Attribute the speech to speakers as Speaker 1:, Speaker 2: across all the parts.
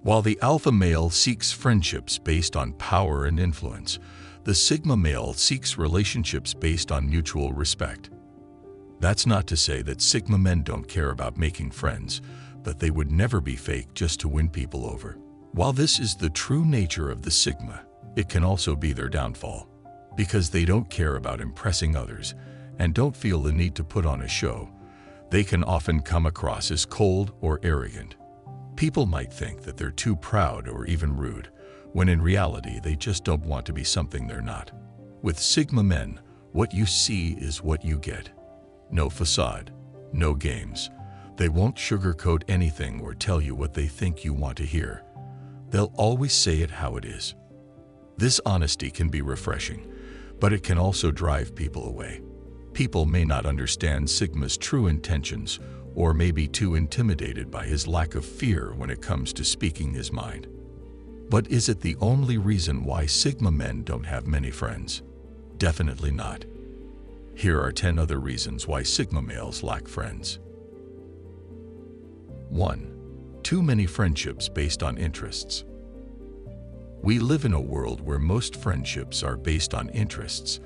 Speaker 1: While the alpha male seeks friendships based on power and influence, the sigma male seeks relationships based on mutual respect. That's not to say that sigma men don't care about making friends, but they would never be fake just to win people over. While this is the true nature of the sigma, it can also be their downfall. Because they don't care about impressing others and don't feel the need to put on a show, they can often come across as cold or arrogant. People might think that they're too proud or even rude, when in reality they just don't want to be something they're not. With sigma men, what you see is what you get. No facade, no games. They won't sugarcoat anything or tell you what they think you want to hear. They'll always say it how it is. This honesty can be refreshing, but it can also drive people away. People may not understand Sigma's true intentions or may be too intimidated by his lack of fear when it comes to speaking his mind. But is it the only reason why Sigma men don't have many friends? Definitely not. Here are 10 other reasons why Sigma males lack friends. 1. Too many friendships based on interests. We live in a world where most friendships are based on interests,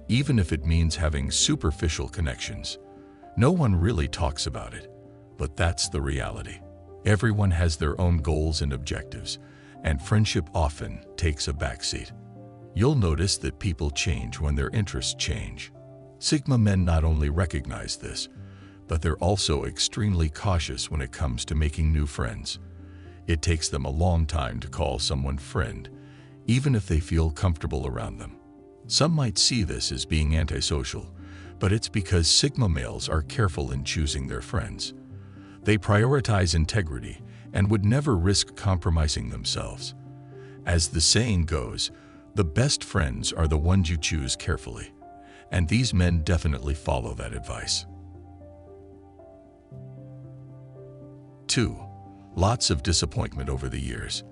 Speaker 1: even if it means having superficial connections. No one really talks about it, but that's the reality. Everyone has their own goals and objectives, and friendship often takes a backseat. You'll notice that people change when their interests change. Sigma men not only recognize this, but they're also extremely cautious when it comes to making new friends. It takes them a long time to call someone friend, even if they feel comfortable around them. Some might see this as being antisocial, but it's because Sigma males are careful in choosing their friends. They prioritize integrity and would never risk compromising themselves. As the saying goes, the best friends are the ones you choose carefully, and these men definitely follow that advice. 2. Lots of disappointment over the years.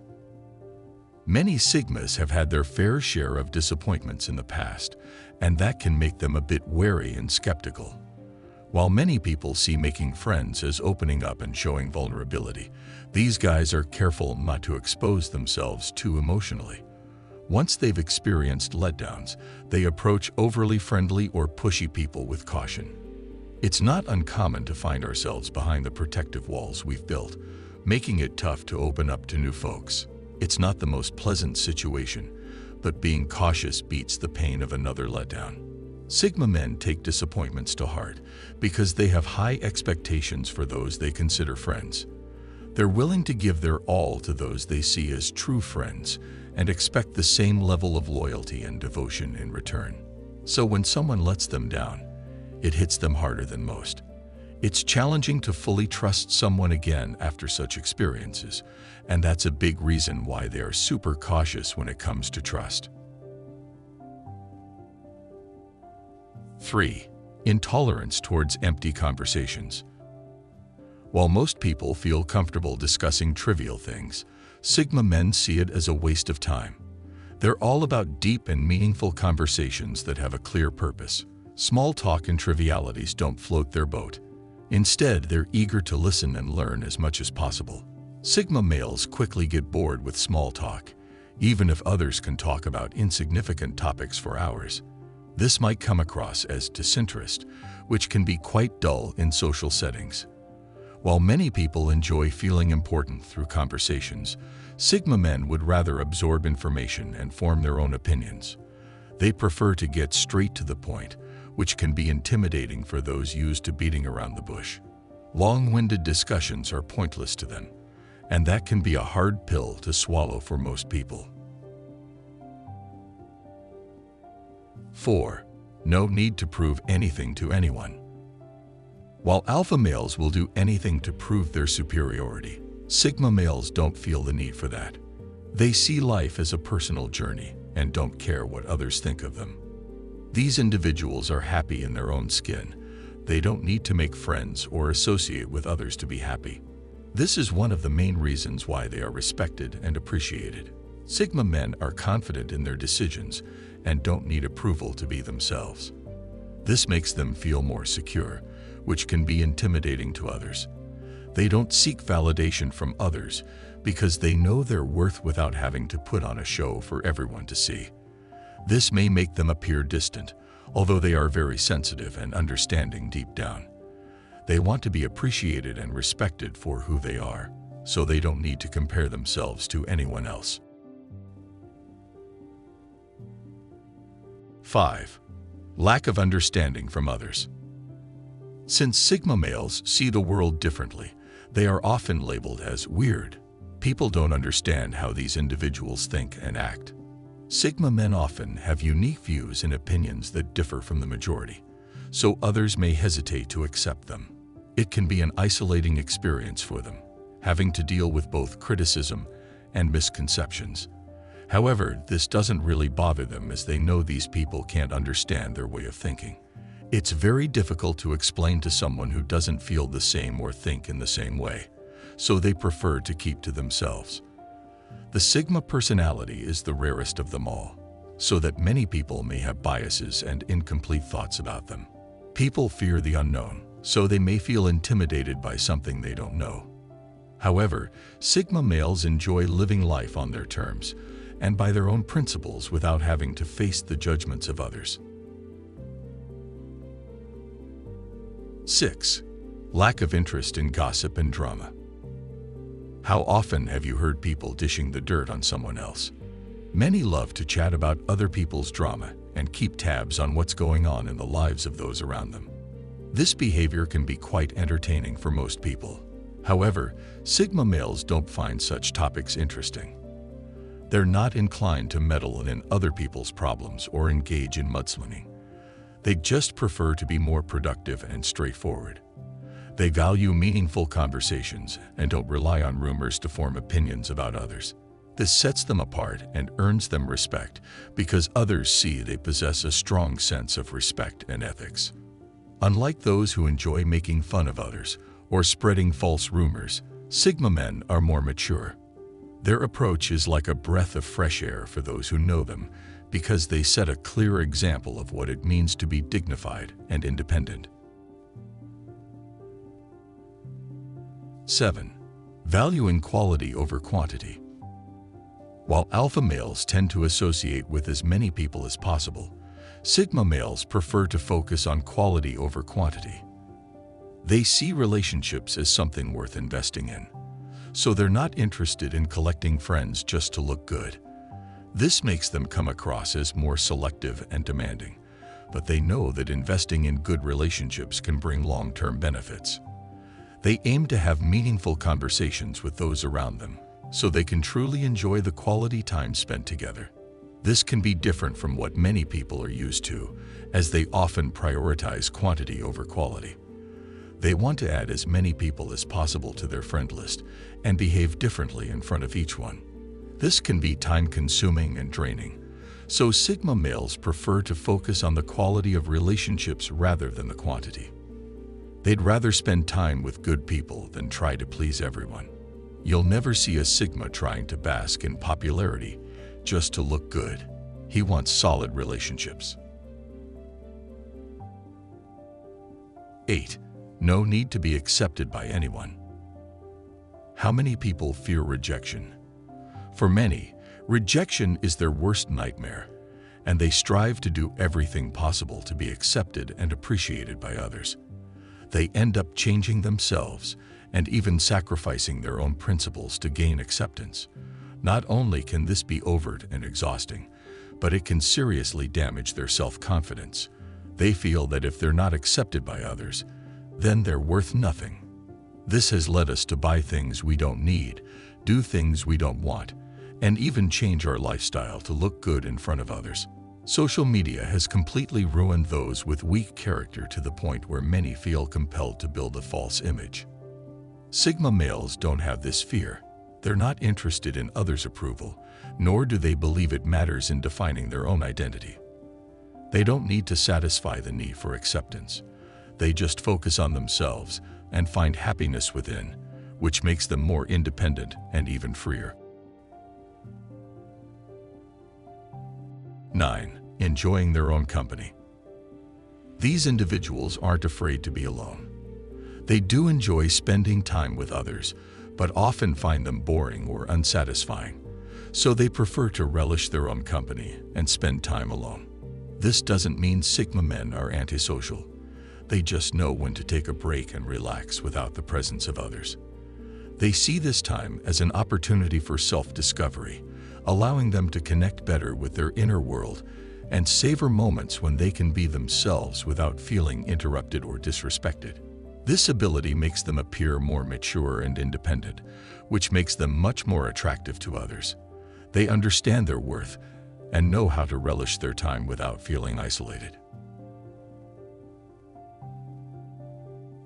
Speaker 1: Many Sigmas have had their fair share of disappointments in the past, and that can make them a bit wary and skeptical. While many people see making friends as opening up and showing vulnerability, these guys are careful not to expose themselves too emotionally. Once they've experienced letdowns, they approach overly friendly or pushy people with caution. It's not uncommon to find ourselves behind the protective walls we've built, making it tough to open up to new folks. It's not the most pleasant situation, but being cautious beats the pain of another letdown. Sigma men take disappointments to heart because they have high expectations for those they consider friends. They're willing to give their all to those they see as true friends and expect the same level of loyalty and devotion in return. So when someone lets them down, it hits them harder than most. It's challenging to fully trust someone again after such experiences, and that's a big reason why they are super cautious when it comes to trust. 3. Intolerance towards empty conversations. While most people feel comfortable discussing trivial things, Sigma men see it as a waste of time. They're all about deep and meaningful conversations that have a clear purpose. Small talk and trivialities don't float their boat. Instead, they're eager to listen and learn as much as possible. Sigma males quickly get bored with small talk, even if others can talk about insignificant topics for hours. This might come across as disinterest, which can be quite dull in social settings. While many people enjoy feeling important through conversations, Sigma men would rather absorb information and form their own opinions. They prefer to get straight to the point, which can be intimidating for those used to beating around the bush. Long-winded discussions are pointless to them, and that can be a hard pill to swallow for most people. 4. No need to prove anything to anyone. While alpha males will do anything to prove their superiority, Sigma males don't feel the need for that. They see life as a personal journey and don't care what others think of them. These individuals are happy in their own skin. They don't need to make friends or associate with others to be happy. This is one of the main reasons why they are respected and appreciated. Sigma men are confident in their decisions and don't need approval to be themselves. This makes them feel more secure, which can be intimidating to others. They don't seek validation from others because they know their worth without having to put on a show for everyone to see. This may make them appear distant, although they are very sensitive and understanding deep down. They want to be appreciated and respected for who they are, so they don't need to compare themselves to anyone else. 5. Lack of understanding from others. Since Sigma males see the world differently, they are often labeled as weird. People don't understand how these individuals think and act. Sigma men often have unique views and opinions that differ from the majority, so others may hesitate to accept them. It can be an isolating experience for them, having to deal with both criticism and misconceptions. However, this doesn't really bother them as they know these people can't understand their way of thinking. It's very difficult to explain to someone who doesn't feel the same or think in the same way, so they prefer to keep to themselves. The Sigma personality is the rarest of them all, so that many people may have biases and incomplete thoughts about them. People fear the unknown, so they may feel intimidated by something they don't know. However, Sigma males enjoy living life on their terms and by their own principles without having to face the judgments of others. 6. Lack of interest in gossip and drama. How often have you heard people dishing the dirt on someone else? Many love to chat about other people's drama and keep tabs on what's going on in the lives of those around them. This behavior can be quite entertaining for most people. However, Sigma males don't find such topics interesting. They're not inclined to meddle in other people's problems or engage in mudslinging. They just prefer to be more productive and straightforward. They value meaningful conversations and don't rely on rumors to form opinions about others. This sets them apart and earns them respect because others see they possess a strong sense of respect and ethics. Unlike those who enjoy making fun of others or spreading false rumors, Sigma men are more mature. Their approach is like a breath of fresh air for those who know them because they set a clear example of what it means to be dignified and independent. 7. Valuing quality over quantity. While alpha males tend to associate with as many people as possible, Sigma males prefer to focus on quality over quantity. They see relationships as something worth investing in, so they're not interested in collecting friends just to look good. This makes them come across as more selective and demanding, but they know that investing in good relationships can bring long-term benefits. They aim to have meaningful conversations with those around them, so they can truly enjoy the quality time spent together. This can be different from what many people are used to, as they often prioritize quantity over quality. They want to add as many people as possible to their friend list and behave differently in front of each one. This can be time-consuming and draining, so Sigma males prefer to focus on the quality of relationships rather than the quantity. They'd rather spend time with good people than try to please everyone. You'll never see a Sigma trying to bask in popularity just to look good. He wants solid relationships. 8. No need to be accepted by anyone. How many people fear rejection? For many, rejection is their worst nightmare, and they strive to do everything possible to be accepted and appreciated by others. They end up changing themselves and even sacrificing their own principles to gain acceptance. Not only can this be overt and exhausting, but it can seriously damage their self-confidence. They feel that if they're not accepted by others, then they're worth nothing. This has led us to buy things we don't need, do things we don't want, and even change our lifestyle to look good in front of others. Social media has completely ruined those with weak character to the point where many feel compelled to build a false image. Sigma males don't have this fear. They're not interested in others' approval, nor do they believe it matters in defining their own identity. They don't need to satisfy the need for acceptance. They just focus on themselves and find happiness within, which makes them more independent and even freer. 9. Enjoying their own company. These individuals aren't afraid to be alone. They do enjoy spending time with others, but often find them boring or unsatisfying, so they prefer to relish their own company and spend time alone. This doesn't mean Sigma men are antisocial. They just know when to take a break and relax without the presence of others. They see this time as an opportunity for self-discovery, allowing them to connect better with their inner world and savor moments when they can be themselves without feeling interrupted or disrespected. This ability makes them appear more mature and independent, which makes them much more attractive to others. They understand their worth and know how to relish their time without feeling isolated.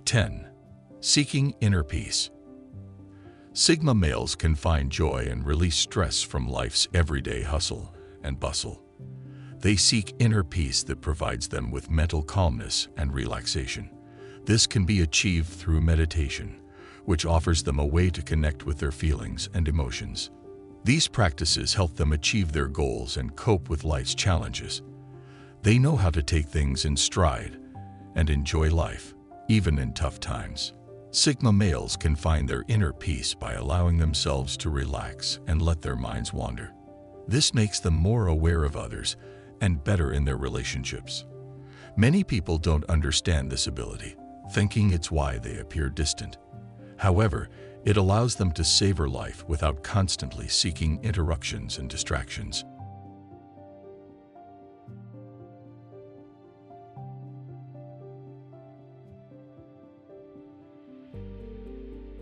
Speaker 1: 10. Seeking inner peace. Sigma males can find joy and release stress from life's everyday hustle and bustle. They seek inner peace that provides them with mental calmness and relaxation. This can be achieved through meditation, which offers them a way to connect with their feelings and emotions. These practices help them achieve their goals and cope with life's challenges. They know how to take things in stride and enjoy life, even in tough times. Sigma males can find their inner peace by allowing themselves to relax and let their minds wander. This makes them more aware of others and better in their relationships. Many people don't understand this ability, thinking it's why they appear distant. However, it allows them to savor life without constantly seeking interruptions and distractions.